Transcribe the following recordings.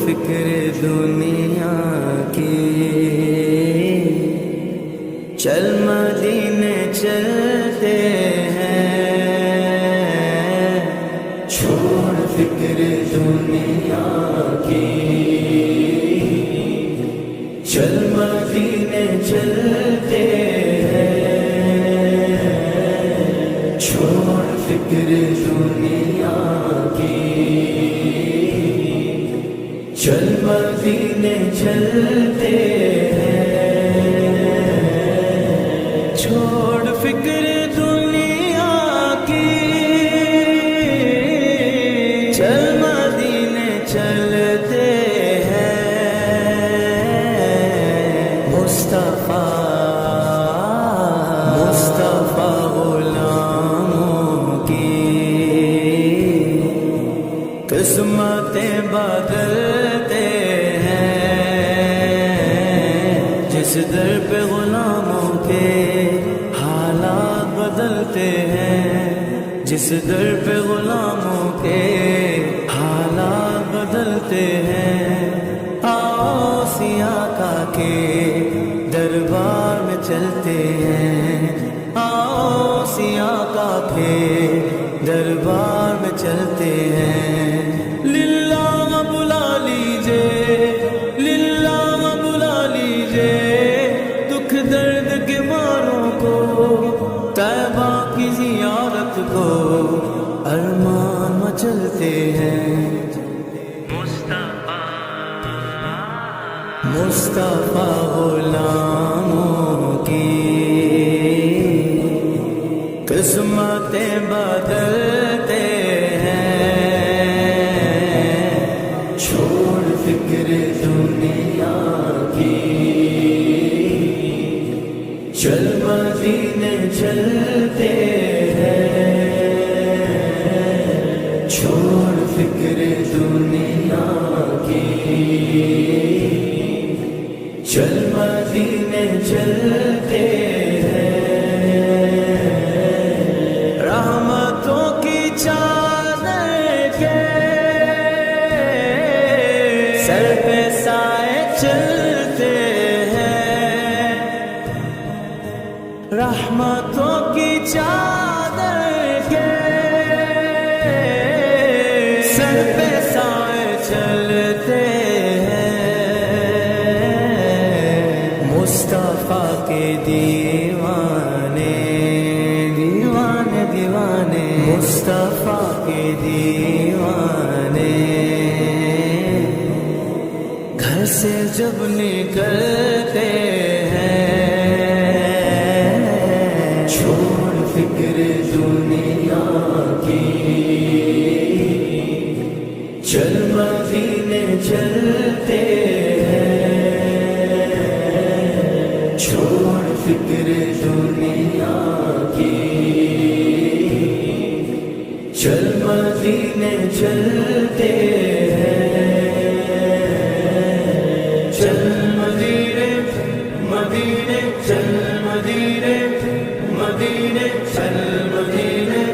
فکر دنیا کی، چل مدینے چلتے ہیں، چھوڑ فکر دنیا کی، چل مدینے چلتے ہیں، چھوڑ فکر دنیا کی، چل مدینے چلتے ہیں، چھوڑ فکر دنیا کی، چل مدینے چلتے ہیں، مصطفیٰ غلاموں کی قسمتیں بدلتے ہیں، جس در پہ غلاموں کے حالات بدلتے ہیں، جس در پہ غلاموں کے حالات بدلتے ہیں، آؤ سیاقہ کے دربار میں چلتے ہیں، آؤ سیاقہ کے دربار میں چلتے ہیں، للہ بلا لیجے، للہ بلا لیجے، دکھ درد کے ماروں کو، طیبہ کی زیارت کو، ارمان مچلتے ہیں، مصطفیٰ غلاموں کی قسمتیں بدلتے ہیں، چھوڑ فکر دنیا کی، چل مدینے چلتے ہیں، چھوڑ فکر دنیا کی، چل مدینے چلتے ہیں، رحمتوں کی چادر کے سر پہ سائے چلتے ہیں، رحمتوں کی چادر کے سر پہ سائے چلتے ہیں، مصطفیٰ کے دیوانے دیوانے دیوانے، مصطفیٰ کے دیوانے گھر سے جب نکلتے ہیں، چھوڑ فکر دنیا کی، چل مدینے چلتے ہیں، چھوڑ فکر دنیا کی، چل مدینے چلتے ہیں، چل مدینے مدینے، چل مدینے مدینے، چل مدینے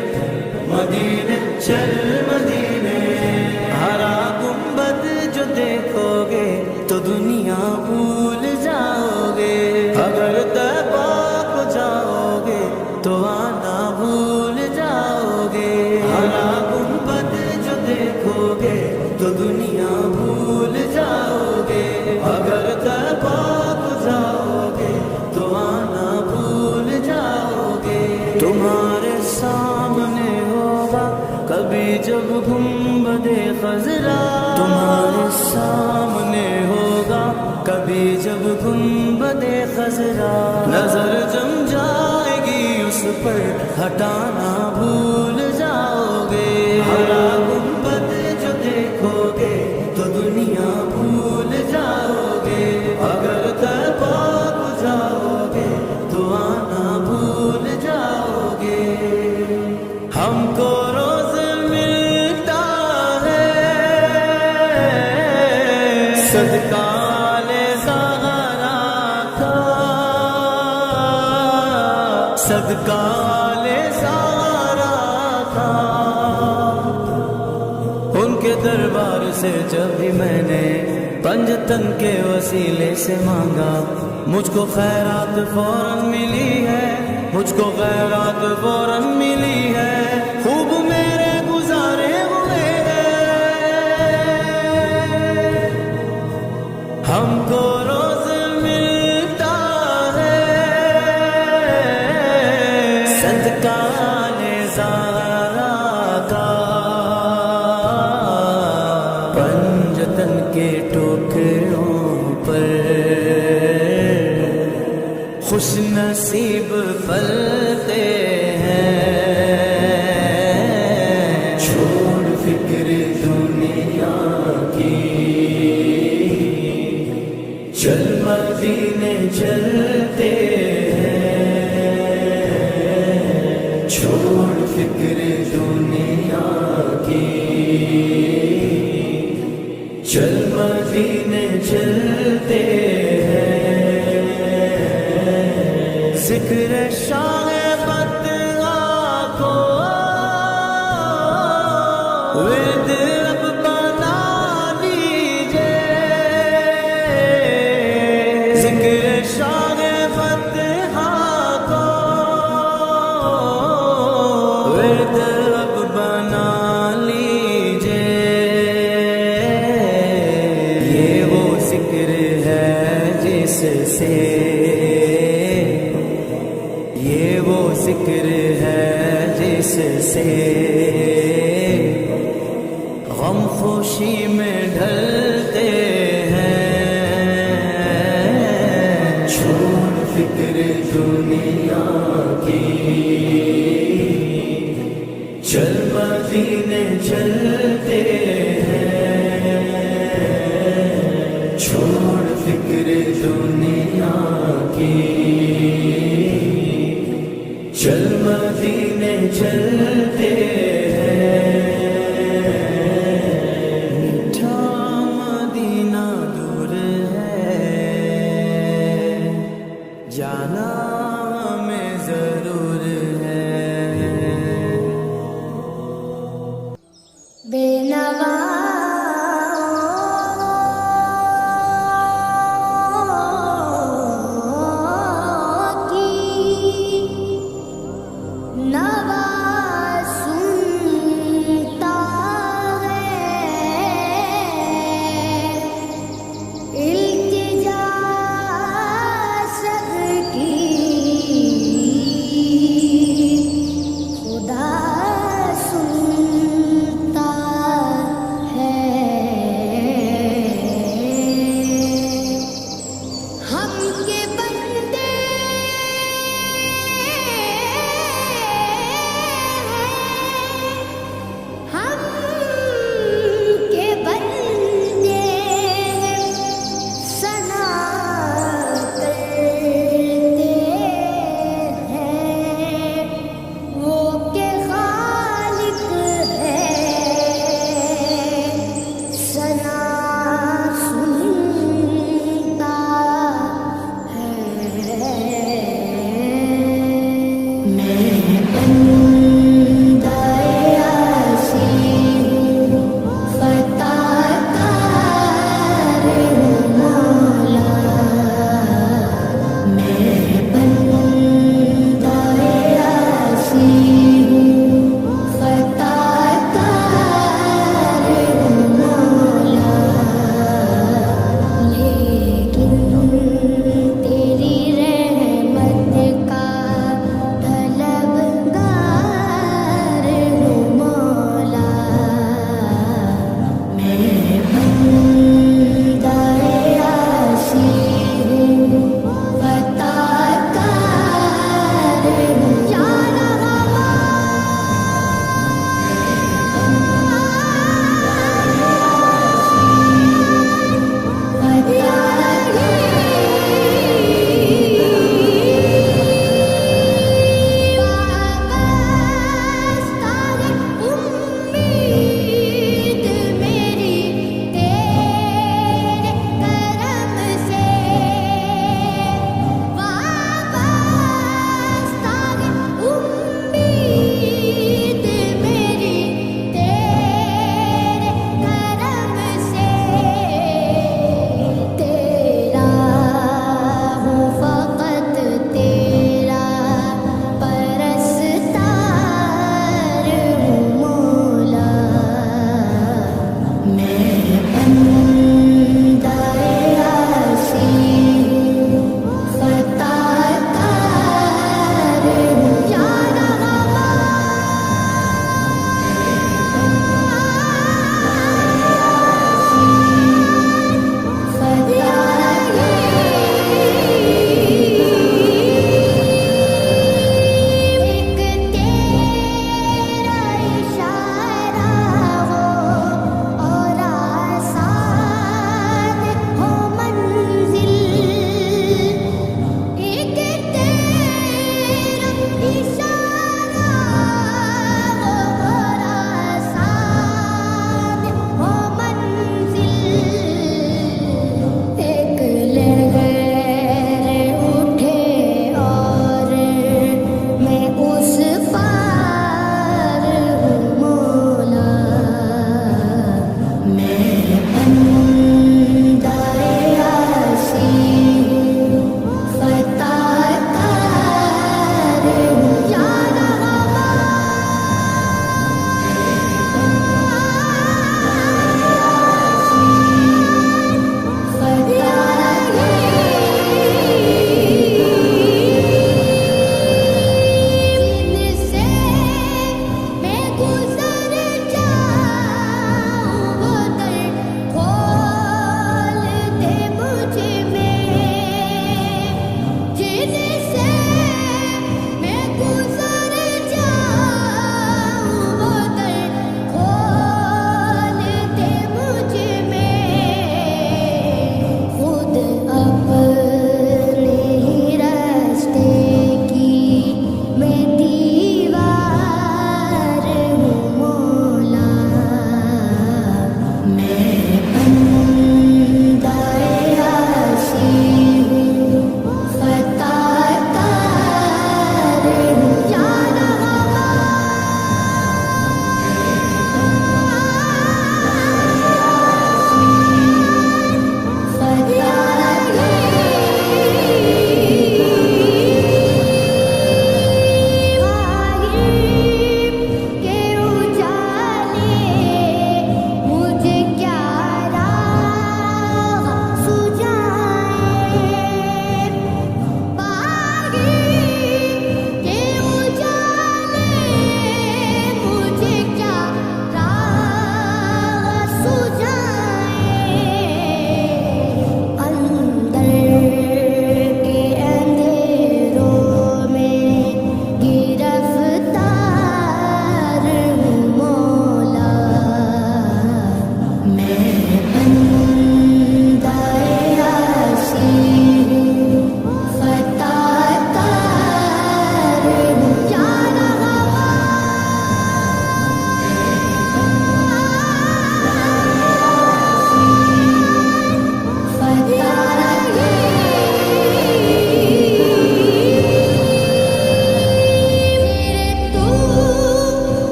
مدینے، چل مدینے، ہرا گنبد جو دیکھو گے تو دنیا بھول جاؤ گے، اگر طیبہ کو جاؤ گے تو آنا بھول جاؤ گے، ہرا گنبد جو دیکھو گے تو دنیا بھول جاؤ گے، اگر طیبہ کو جاؤ گے تو آنا بھول جاؤ گے، تمہارے سامنے ہوگا کبھی جب گنبد خضرا، تمہارے سامنے ہوگا کبھی جب گنبد خضرا، نظر جم جائے گی اس پر ہٹانا بھول جاؤ گے، ہرا گنبد جو دیکھو گے تو دنیا بھول جاؤ گے، اگر طیبہ کو جاؤ گے تو آنا بھول جاؤ گے، ہم کو روز ملتا ہے صدقہ صدقہ لے سارا تھا، ان کے دربار سے جب بھی میں نے پنجتن کے وسیلے سے مانگا، مجھ کو خیرات فوراً ملی ہے، مجھ کو خیرات فوراً ملی ہے، خوب میرے گزارے ہوئے ہم کو روز ملتا ہے صدقہ نظارہ کا، پنجتن کے ٹوکروں پر خوش نصیب پلتے ہیں، چھوڑ فکر دنیا کی، چل مدینے چلتے ہیں، چھوڑ فکر دنیا کی، چل مدینے چلتے ہیں، ذکر شاہ بدعا کو ورد اب بنا لیجئے، ذکر شاہ بدعا کو ورد اب بنا لیجئے، یہ وہ ذکر ہے جس سے، یہ وہ ذکر ہے جس سے غم خوشی میں ڈھلتے ہیں، چھوڑ فکر دنیا کی، چل مدینے چلتے ہیں، چھوڑ فکر دنیا کی، چل مدینے چلتے ہیں، میٹھا مدینہ دور ہے، جانا ہمیں ضرور ہے، بے نوا نوا سن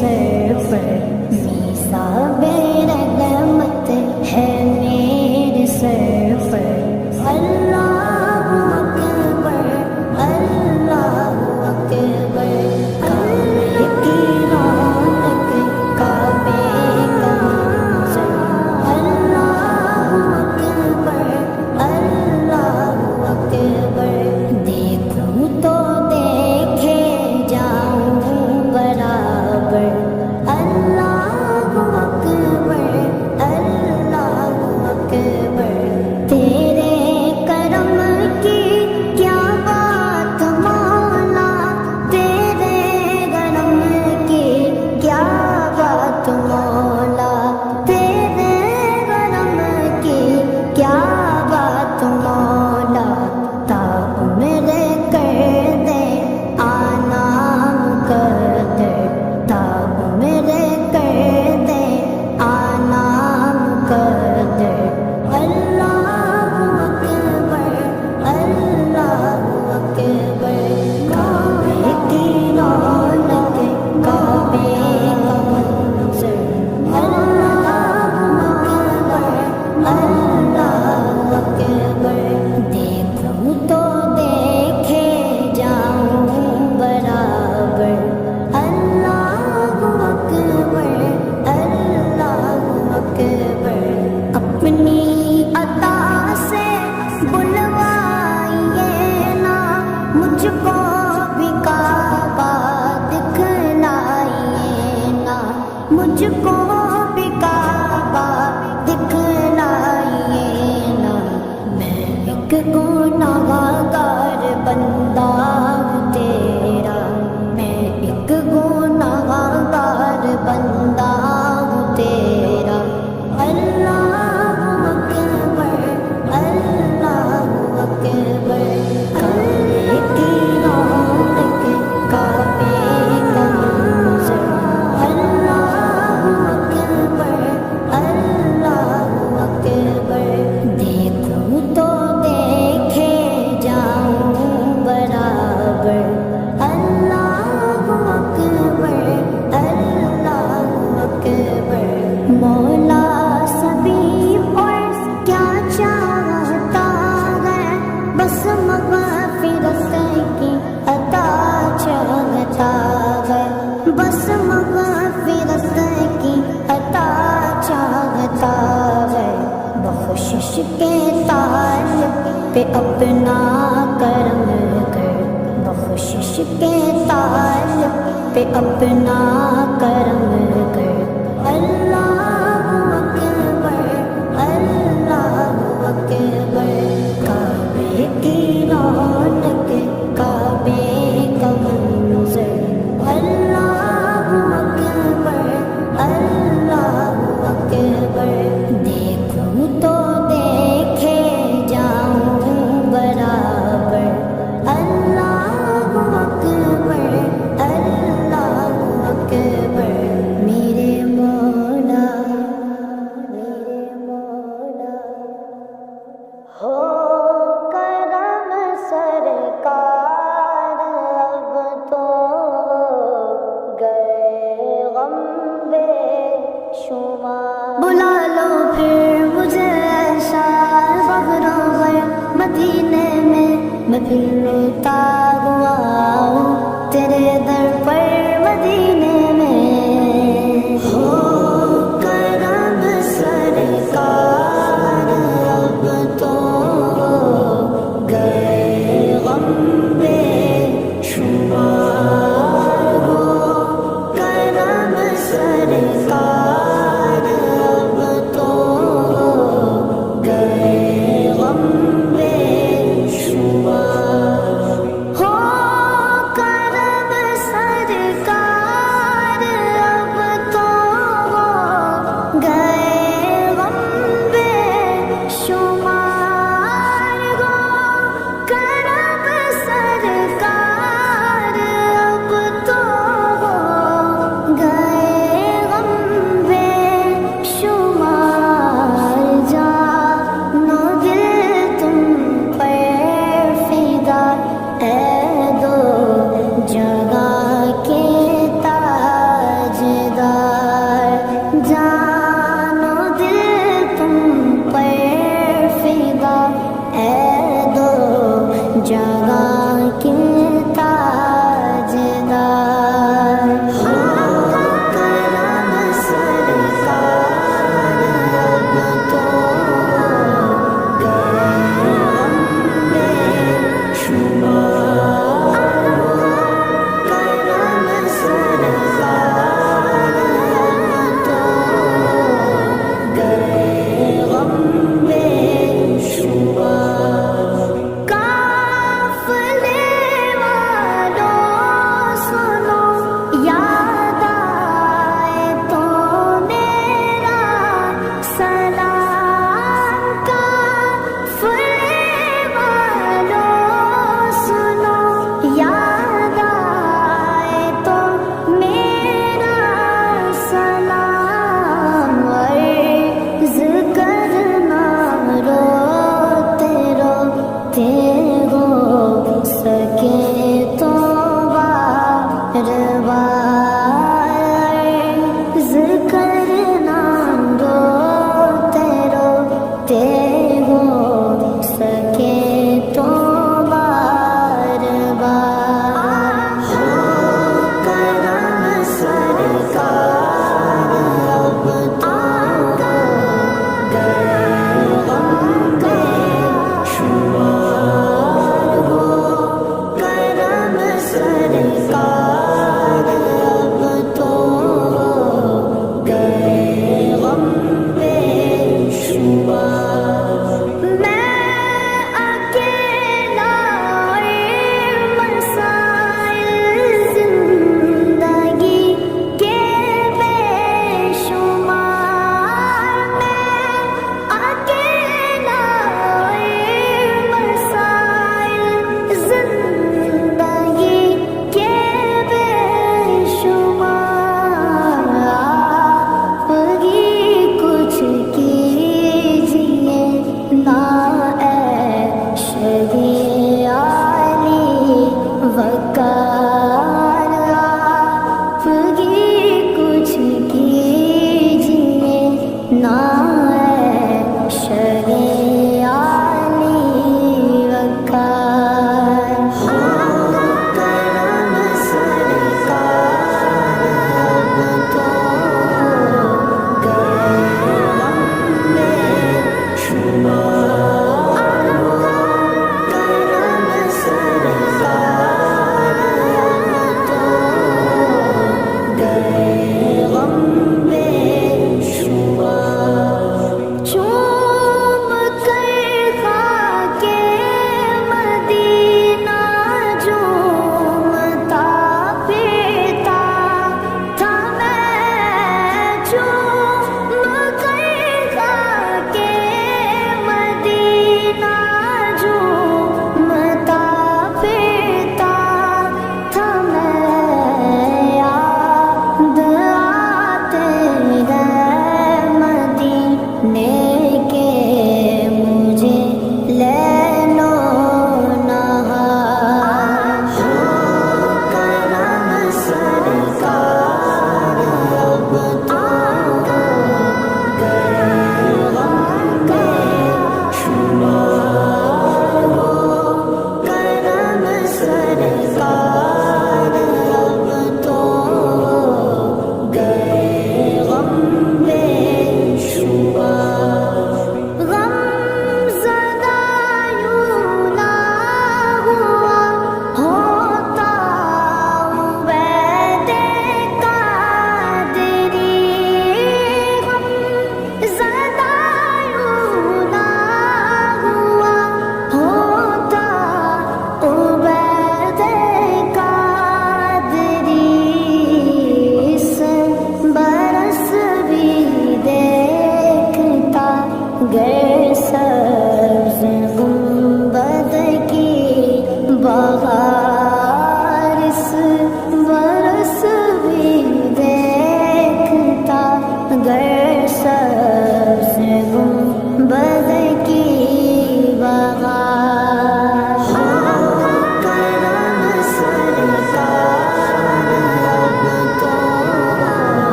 سر پر میثاق رحمت ہے میرے سر پر اللہ اکبر اللہ اکبر کعبے کی رونق کعبے کا منظر اللہ اکبر اللہ اکبر دیکھوں تو دیکھے جاؤں برابر اللہ اکبر اللہ اکبر تیرے کرم کی کیا بات مولا تیرے کرم کی کیا بات مولا تیرے کرم کی کیا بات مولا تاب میرے کر دے آنا مقدر تاب میرے کر دے آنا مقدر اللہ اکبر اللہ اکبر کعبے کی رونق کعبے کا منظر اللہ اکبر اللہ اکبر دیکھوں تو دیکھے جاؤں برابر اللہ اکبر اللہ اکبر اپنی عطا سے بلوائیے نا مجھ کو بھی کعبہ دکھلائیے نا مجھ کو بھی کعبہ دکھلائیے نا میں ایک گنہگار بندہ ہوں تیرا میں ایک گنہگار بندہ ہوں تیرا اللہ اکبر اللہ اکبر کعبے کی رونق کعبے کا منظر اللہ اکبر اللہ اکبر دیکھوں تو دیکھے جاؤں برابر اللہ اکبر اللہ اکبر مولا سبھی اور کیا چاہتا ہے بس مغفرت کی عطا چاہتا ہے بس مغفرت کی عطا چاہتا ہے بخشش کے طالب پہ اپنا کرم کر بخشش کے طالب پہ اپنا کرم کر اللہ اکبر اللہ اکبر کعبے کی رونق کعبے کا منظر اللہ اکبر اللہ اکبر دیکھوں تو دیکھے جاؤں برابر اللہ اکبر اللہ اکبر میرے مولا ہو کرم سرکار اب تو گئے غم بے شمار بلا لو پھر مجھے ایسا فخر ہے مدینے میں میں پھر روتا ہوا ہوں تیرے در پر مدینے میں ہو کرم سرکار اب تو گئے غم بے شمار ہو کرم سرکار اب تو گئے غم بے شمار ہو کرم سرکار اب تو گئے غم بے شمار ہو کرم سرکار اب تو گئے غم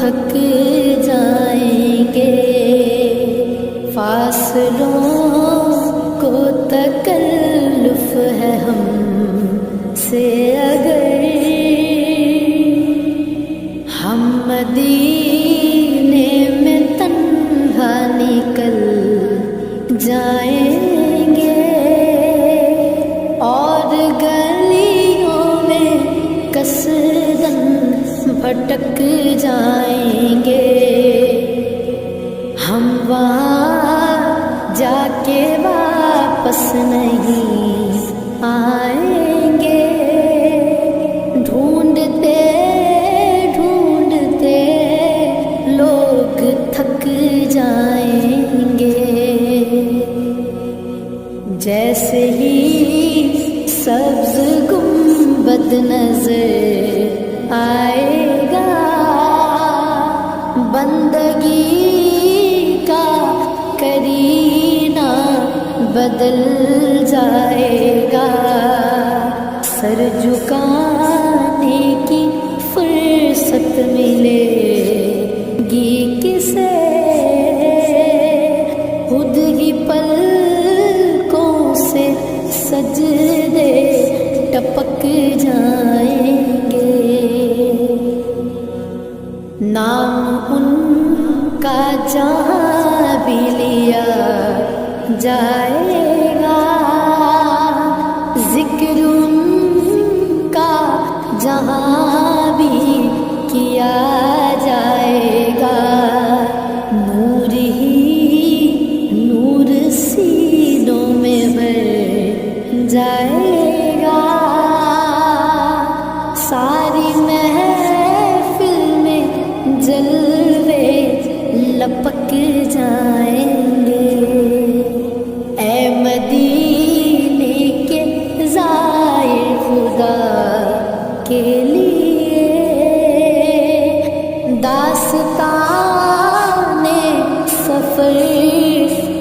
تھک جائیں گے، فاصلوں کو تکلف ہے ہم سے اگر ہم مدینے میں تنہا نکل جائیں گے اور گلیوں میں کثرن بھٹک جائیں گے، ہم وہاں جا کے واپس نہیں آئیں گے، ڈھونڈتے ڈھونڈتے لوگ تھک جائیں گے، جیسے ہی سبز گنبد نظر آئے گا، بندگی کا کرینہ بدل جائے گا، سر جھکانے کی فرصت ملے گی کسے، خود ہی پلکوں سے سجدے ٹپک جائیں گے، نام ان کا جہاں بھی لیا جائے گا، ذکر ان کا جہاں بھی کیا جائے گا، نور ہی نور سینوں میں بھر جائے گا، ساری محفل میں جلوے لپک جائیں گے، اے مدینے کے زائر خدا کے لیے داستان سفر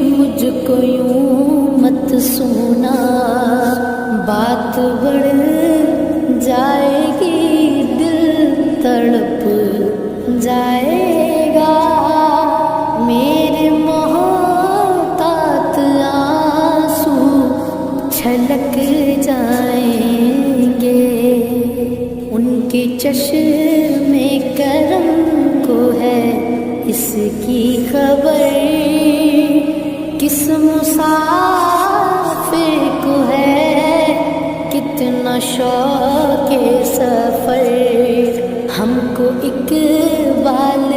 مجھ کو یوں مت سونا، بات بڑھ جائے گی دل تڑپ جائے گا، میرے محتاط آنسو چھلک جائیں گے، ان کے چشم کرم کو ہے اس کی خبر، کس مسافر کو ہے کتنا شوق سفر، ہم کو اقبال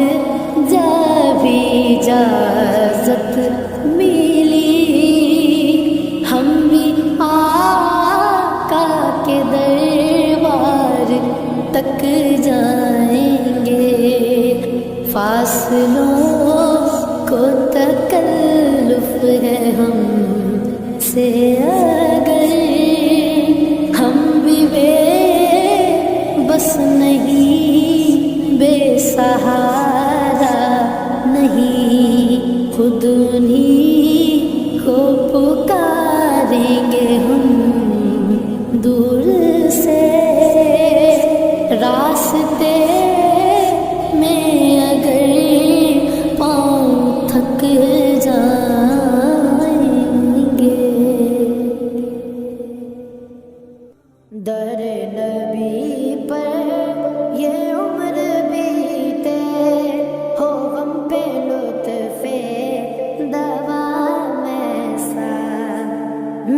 جا بھی اجازت ملی، ہم بھی آقا کے دربار تک جائیں گے، فاصلوں کو تکلف ہے ہم سے اگر ہم بھی بے بس نہیں، بے سہارا نہیں، خود انہیں کو پکاریں گے ہم دور سے، راستے میں اگر پاؤں تھک جائیں گے، در نبی پر یہ عمر بیتے، ہو غم پہ لطف دوام ایسا،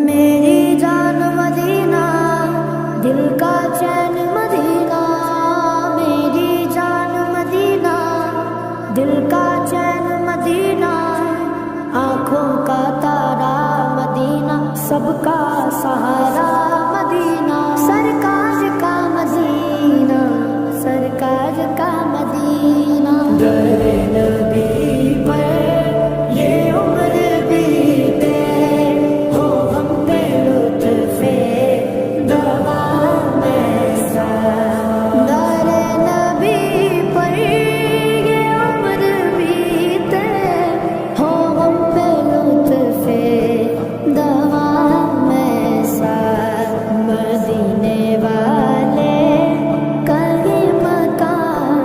میری جان مدینہ دل کا چین مدینہ، میری جان مدینہ دل کا چین مدینہ، آنکھوں کا تارا مدینہ، سب کا سہارا مدینہ، سرکار کا مدینہ، سرکار کا مدینہ، در نبی پر یہ عمر بیتے، ہو ہم پہ لطف دوام ایسا، در نبی پر یہ عمر بیتے، ہو ہم پہ لطف دوام ایسا، مدینے والے کہیں مکان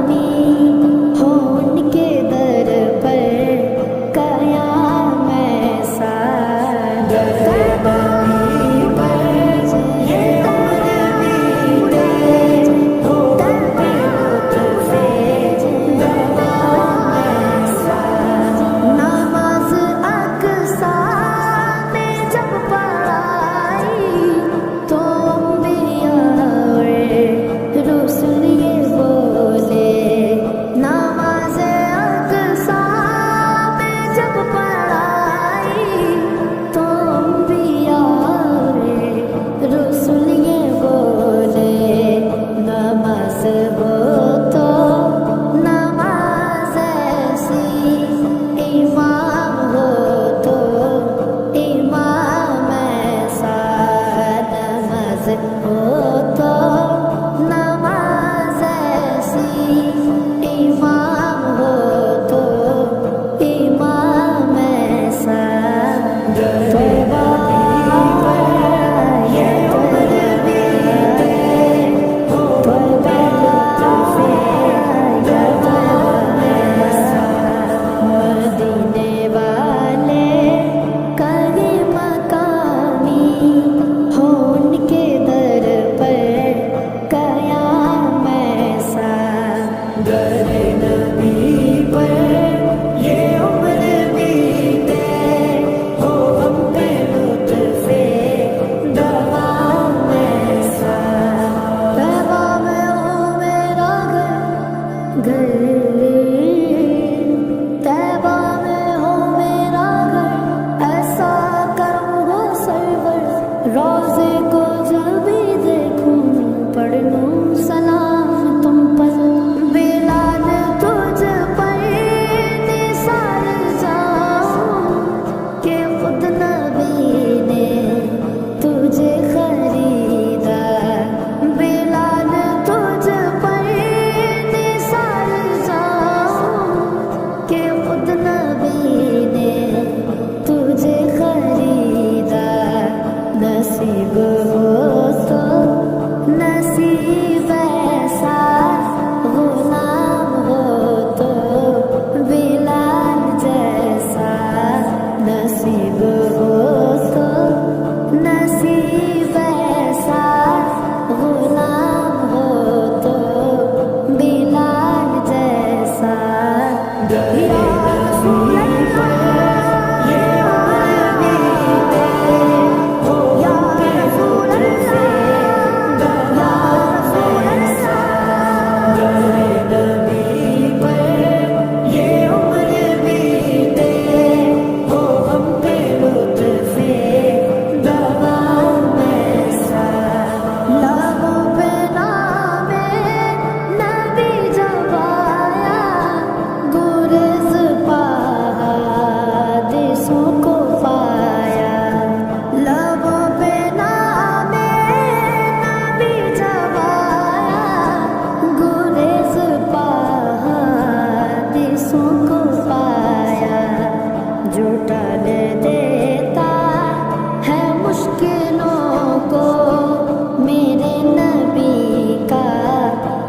گھر طیبہ میں ہو میرا گھر ایسا کرم ہو سرور روزے کو جب بھی دیکھوں پڑھ لوں سلام تم پر بلال تجھ پر نثار جاؤں کہ خود نبی نے تجھے خریدا بلال تجھ پر نثار جاؤں کہ خود نبی نے تجھے خریدا نصیب ہو تو نصیب ایسا غلام ہو تو بلال جیسا نصیب ہو تو نصیب ایسا غلام ہو تو بلال جیسا یا رسول اللہ یہ عمر بیتے یا رسول اللہ یا رسول اللہ نبی پر یہ عمر بیتے ہو ہم پہ لطف دوام ایسا لبوں پہ نام نبی جب آیا گریز حادثوں کو پایا لبوں پہ نام نبی جب آیا گریز حادثوں کو پایا جو ٹال دیتا ہے مشکلوں کو میرے نبی کا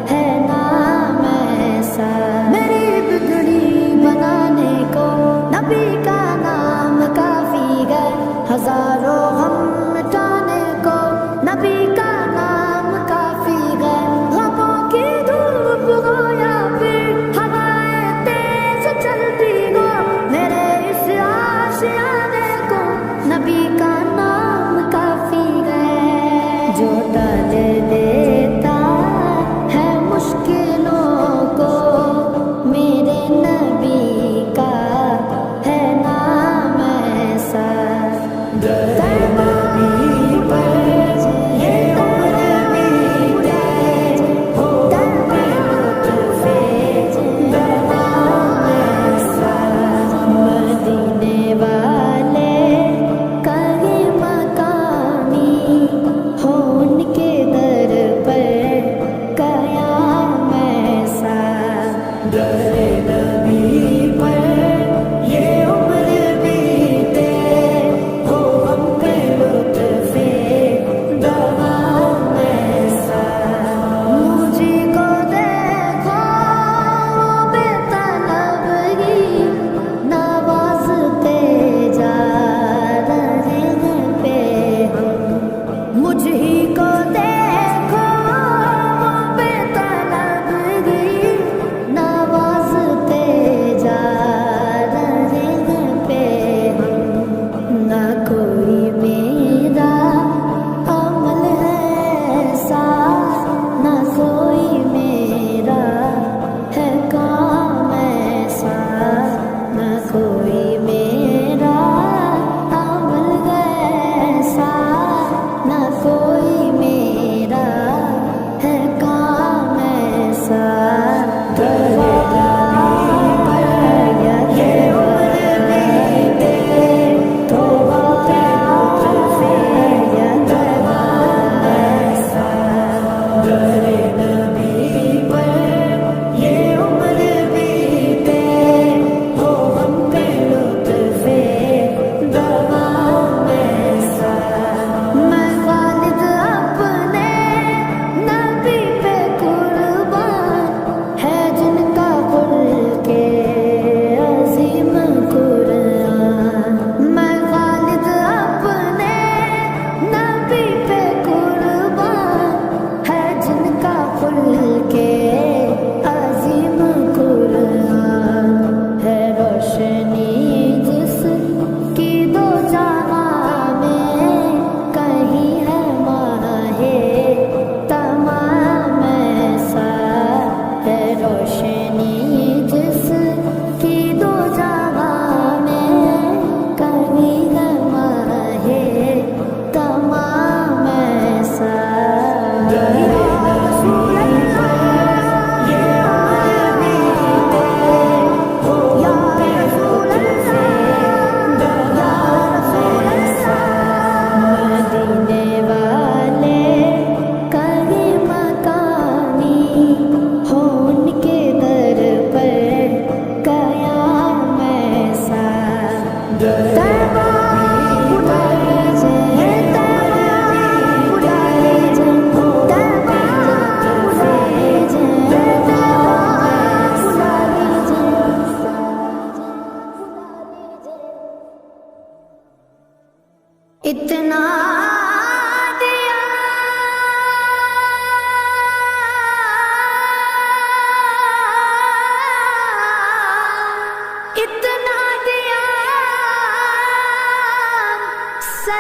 ہے نام ایسا میری بگڑی بنانے کو نبی کا نام کافی ہے ہزاروں غم مٹانے کو نبی کا نام کافی ہے غموں کی دھوپ ہو یا پھر ہوائیں تیز چلتی ہو میرے اس آشیانے کو نبی کا نام کافی ہے جو ٹال دیتا ہے مشکلوں کو میرے نبی کا ہے نام ایسا نبی پر یہ عمر بیتے ہو لطف دوام ایسا مدینے والے کہیں مقامی ہو ان کے در پر قیام ایسا نبی پر یہ عمر بیتے ہو ہم پہ لطف دوام ایسا مجھے کو دیکھو بے طلبگی نوازتے جا رہے ہیں پہ ہم مجھ ہی کو دیکھو بے طلبگی نوازتے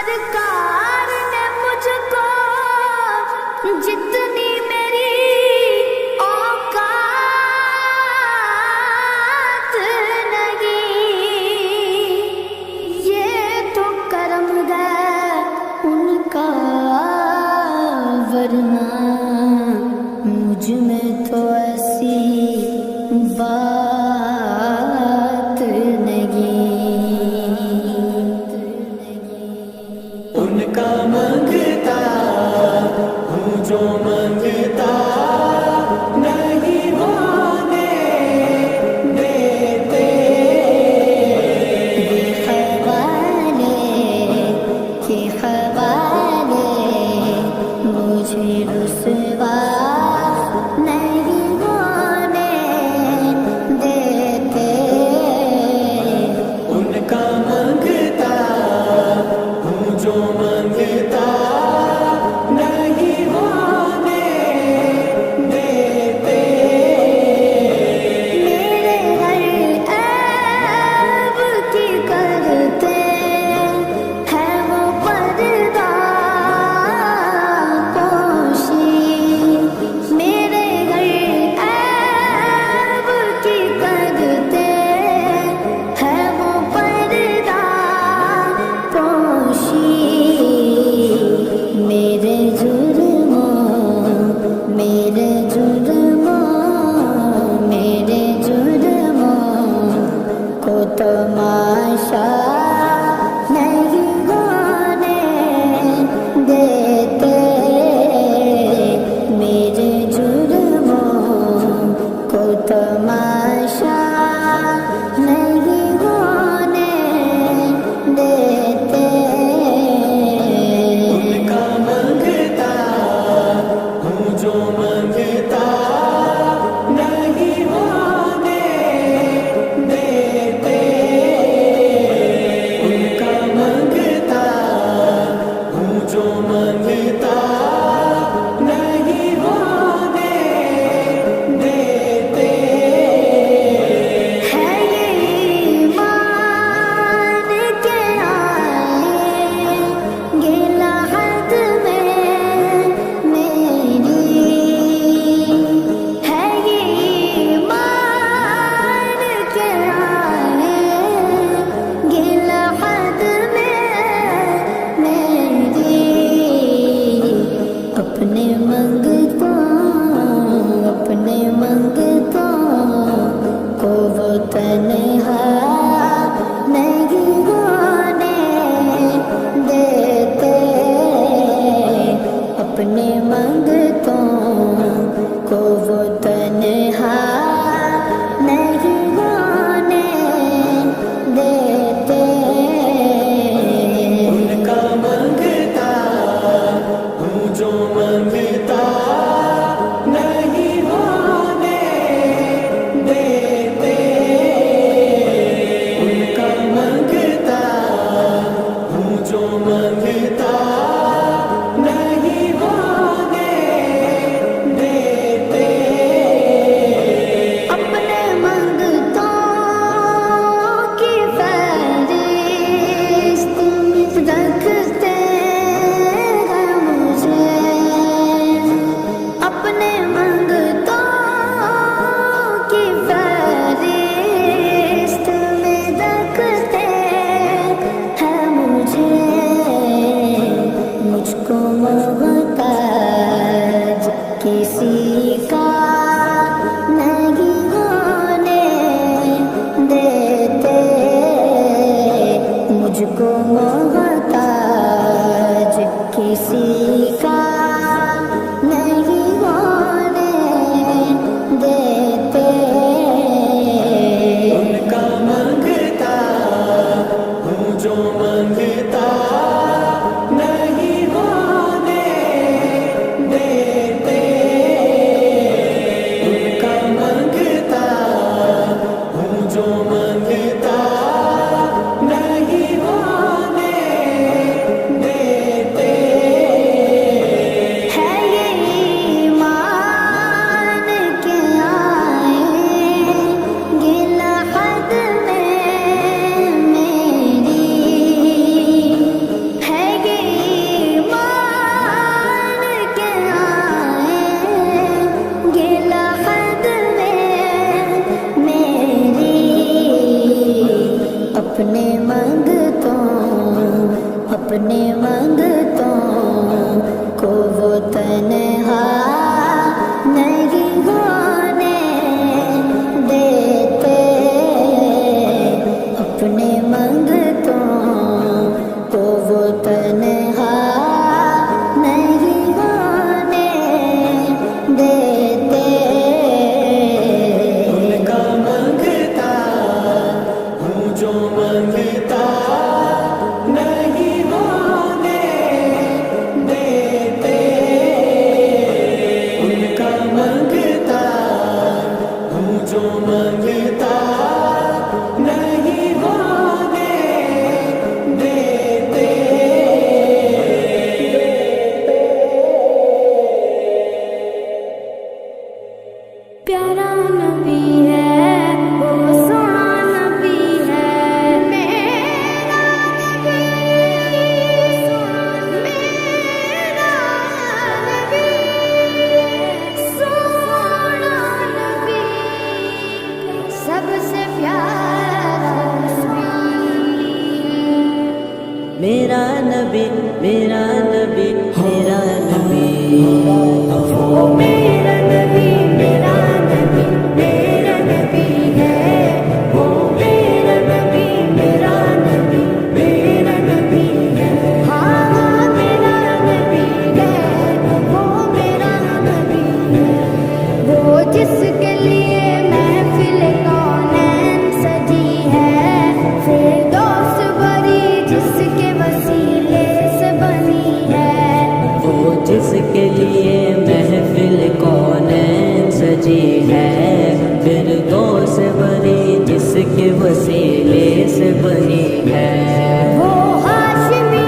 سرکار نے مجھ کو جتنی میری اوقات نہیں، یہ تو کرم ہے ان کا، ورنہ مجھ میں تو ایسی بات نہیں۔ ان کا منگتا ہوں جو منگتا نہیں ہونے دیتے، حوالے کے حوالے مجھے رسوا نہیں ہونے دیتے۔ ان کا منگتا ہوں جو منگتا نہیں ہونے دیتے، میرے ہر عیب کی کرتے ہیں وہ پردہ پوشی، میرے ہر عیب کی کرتے ہیں وہ پردہ پوشی، میرے جرموں کو تماشا نہیں ہونے دیتے، میرے جرموں کو تماشا نہیں ہونے دیتے۔ ان کا منگتا ہوں جو منگتا نہیں ہونے دیتے، ان کا منگتا ہوں جو منگتا نہیں ہونے دیتے۔ جو منگتا نہیں ہونے دیتے. پیارا نبی ہے وہ سونا نبی ہے میرا نبی سونا نبی سب سے پیارا نبی. میرا نبی میرا نبی میرا نبی وہ میرا نبی میرا نبی میرا نبی ہے وہ میرا نبی میرا نبی میرا نبی ہے. ہاں میرا نبی ہے وہ میرا نبی ہے. وہ جس کے لیے محفل کونین سجی ہے فردوس بری جس کے وسیلے سے بنی ہے. وہ جس کے لیے محفل کونین سجی ہے فردوس بری جس کے وسیلے سے بنی ہے. وہ ہاشمی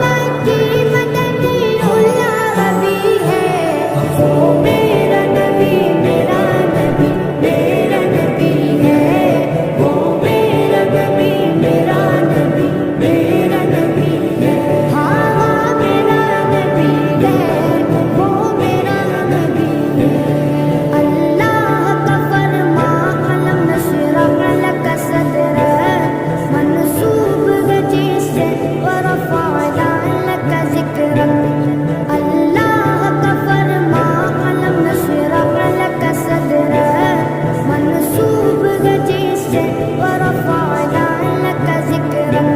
مکی مدنی العربی ہے. وہ میرا نبی میرا نبی میرا نبی ہے. وہ میرا نبی میرا نبی میرا نبی ہے. ہاں میرا نبی ہے وہ میرا نبی ہے. اللہ کا فرما قلم نشرح لک صدرک منصوب گجی سے ورفعنا لک ذکرک. اللہ کا فرما قلم نشرح لک صدرک منصوب گجی سے ورفعنا لک ذکرک.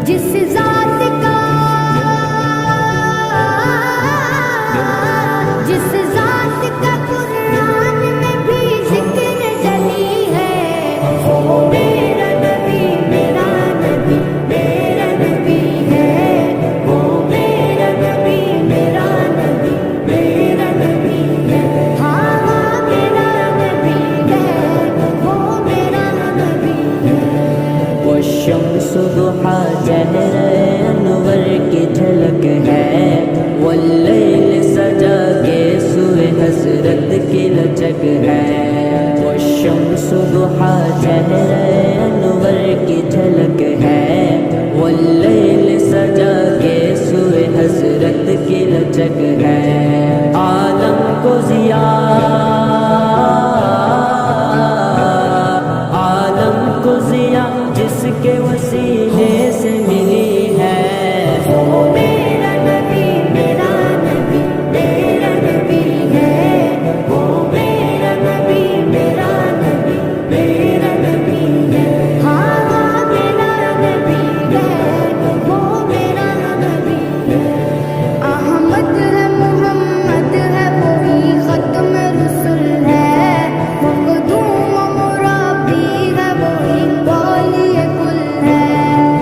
جس ذات کا قرآن میں بھی ذکر جلی ہے وہ میرا نبی میرا نبی میرا نبی ہے. وہ میرا نبی میرا نبی میرا نبی ہے. ہاں میرا نبی ہے وہ میرا نبی ہے. وہ شمس ضحیٰ چہرہ انور کی جھلک ہے واللیل سجا کے سوئے حسرت کی لچک ہے. وہ شمس ضحیٰ چہرہ انور کی جھلک ہے واللیل سجا کے سوئے حسرت کی لچک ہے. عالم کو ضیا عالم کو ضیا جس کے وسیلے سے ملی ہے. وہ میرا نبی میرا نبی میرا نبی ہے. وہ میرا نبی میرا نبی میرا نبی ہے. ہاں میرا نبی ہے وہ میرا نبی ہے. احمد ہے محمد ہے وہی ختم رسول ہے. مخدوم مرابی ہے وہی والی کل ہے.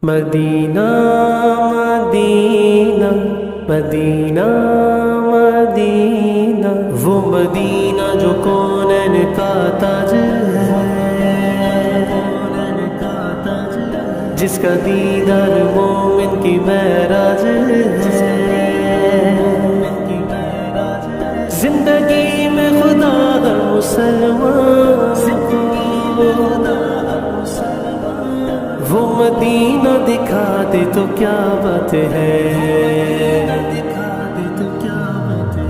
مدینہ مدینہ مدینہ مدینہ، وہ مدینہ جو کونین کا تاج ہے، جس کا دیدار مومن کی معراج ہے۔ زندگی میں خدا ہر مسلمان وہ مدینہ دکھا دے تو کیا بات ہے،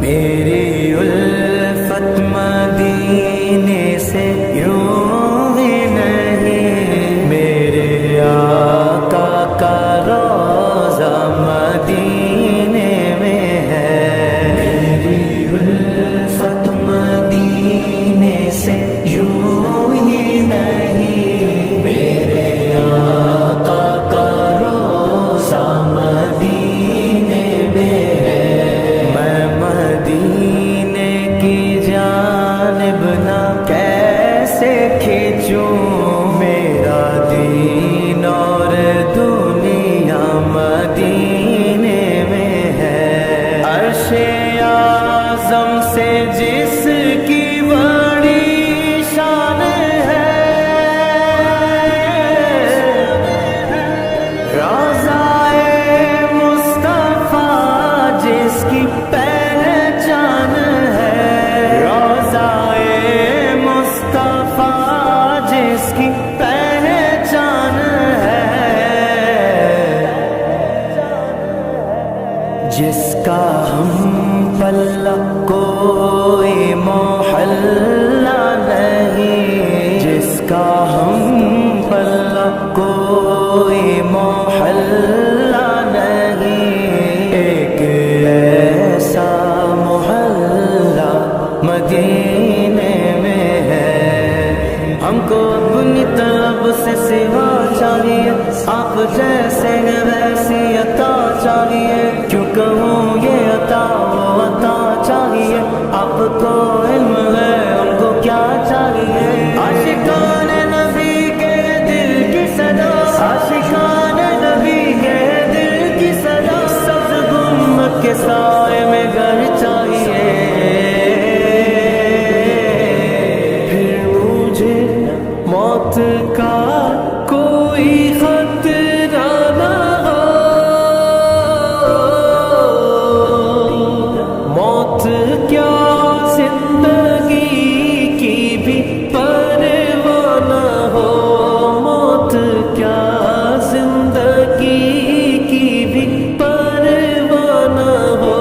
میری الفت مدینے سے یوں ہی نہیں، میرے آقا کا روضہ مدینے میں ہے، میری الفت مدینے سے یوں ہی نہیں، میرے آقا کا روضہ مدینے میں ہے، میں مدینے کی جانب نہ کیسے کھینچوں، میرا دین اور دنیا مدینے میں ہے، عرش اعظم سے جس کی بڑی شان ہے، روضہ مصطفیٰ جس کی پہچان ہے، روضہ مصطفیٰ جس کی پہچان ہے، جس کا ہم پلہ کوئی محلہ نہیں، جس کا ہم پلہ کوئی محلہ نہیں، ایک ایسا محلہ مدینے میں ہے، ہم کو اپنی طرف سے سوا چاہیے، آپ جیسے ویسی عطا چاہیے، کیوں کہوں یہ عطا وہ عطا چاہیے، آپ کو علم ہے ہم کو کیا چاہیے، عاشقان نبی کے دل کی صدا، عاشقان نبی کے دل کی صدا، سبز گنبد کے سائے میں گھر چاہیے، پھر مجھے موت کا کوئی خطرہ نہ ہو، موت کیا زندگی کی بھی پرواہ نہ ہو، موت کیا زندگی کی بھی پرواہ نہ ہو،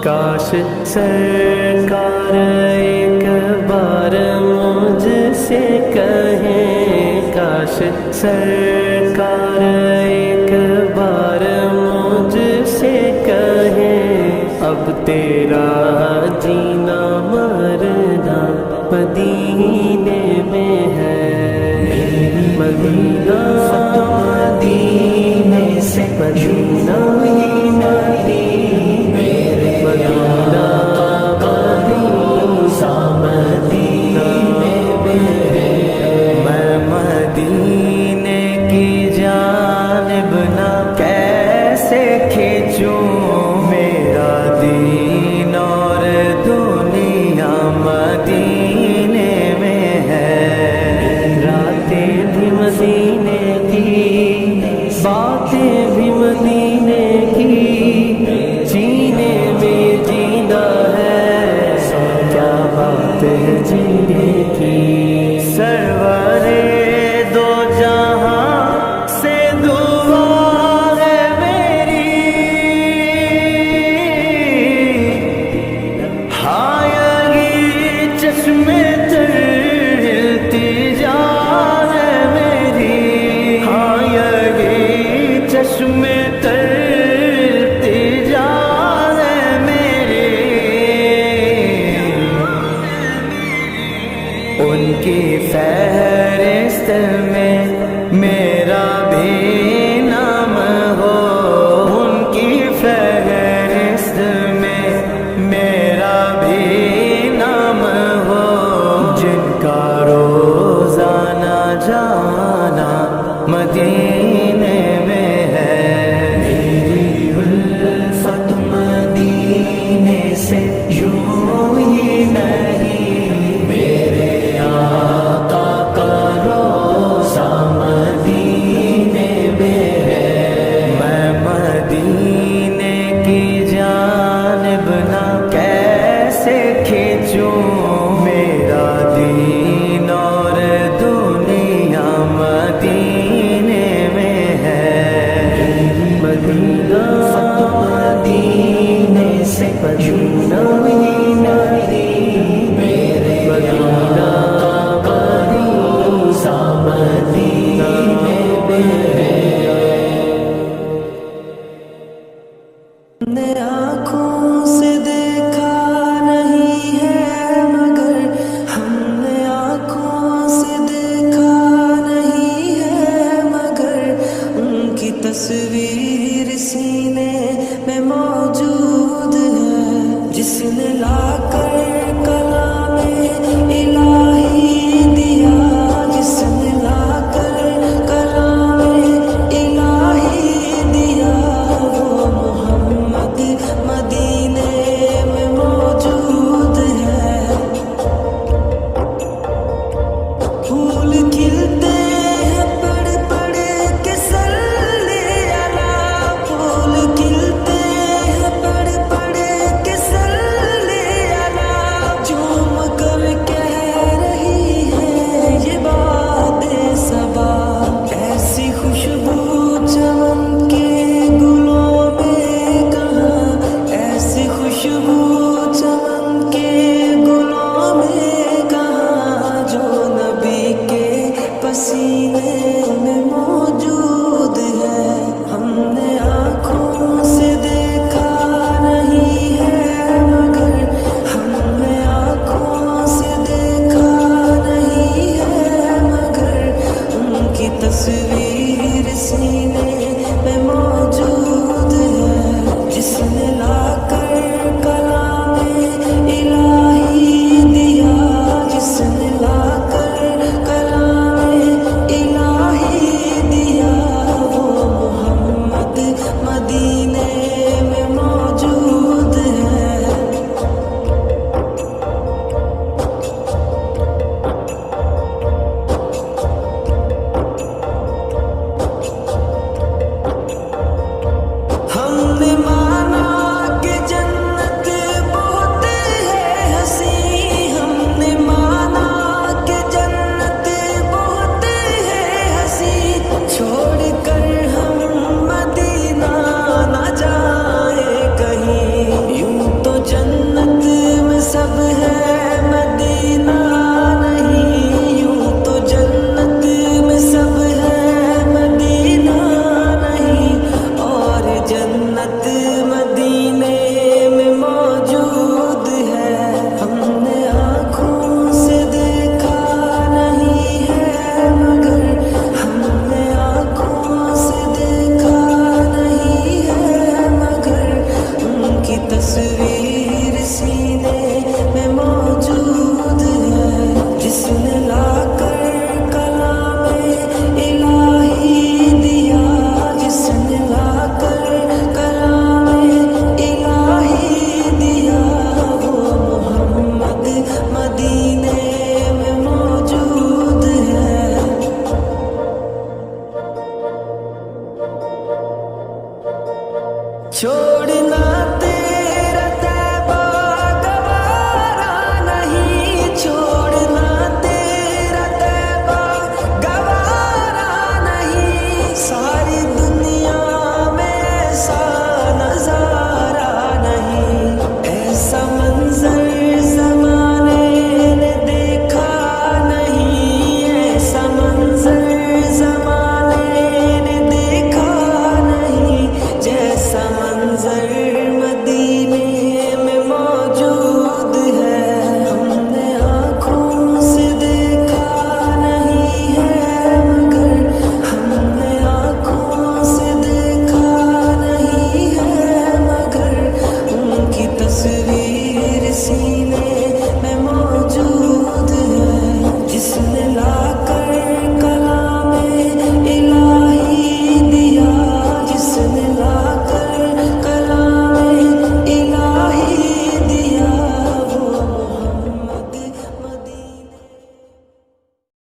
کاش سرکار ایک بار مجھ سے کہیں، کاش سرکار ایک بار مجھ سے کہیں، اب تیرا جینا مرنا مدینے میں ہے، مدینہ مدینے سے مدینہ میں مدینے کی جانب نہ کیسے کھینچوں، میرا دین اور مدینے میں ہے، میری الفت مدینے سے یوں ہی نہیں، میرے آقا کا روضہ مدینے میں ہے، میں مدینے کی جانب نہ کیسے کھینچوں، میرا دین اور دنیا مدینے میں ہے، مدینہ مدینے سے یوں ہی نہیں، میرے مدینہ کا روضہ مدینے میں ہے۔ نے آنکھوں سے دیکھا نہیں ہے مگر، ہم نے آنکھوں سے دیکھا نہیں ہے مگر، ان کی تصویر سینے میں موجود ہے، جس نے لا کر کلام الہی دیا، جس نے لا کر کلام الہی دیا، وہ محمد مدینے میں موجود ہے۔ پھول کھلتے ہیں پڑھ پڑھ کے صلی اللہ، پھول کھلتے ہیں پڑھ پڑھ کے صلی اللہ، جھوم کر کہہ رہی ہے یہ بات صبا، ایسی خوشبو چمن کے گلوں میں کہاں، ایسی خوشبو چمن کے گلوں میں کہاں، جو نبی کے پسینے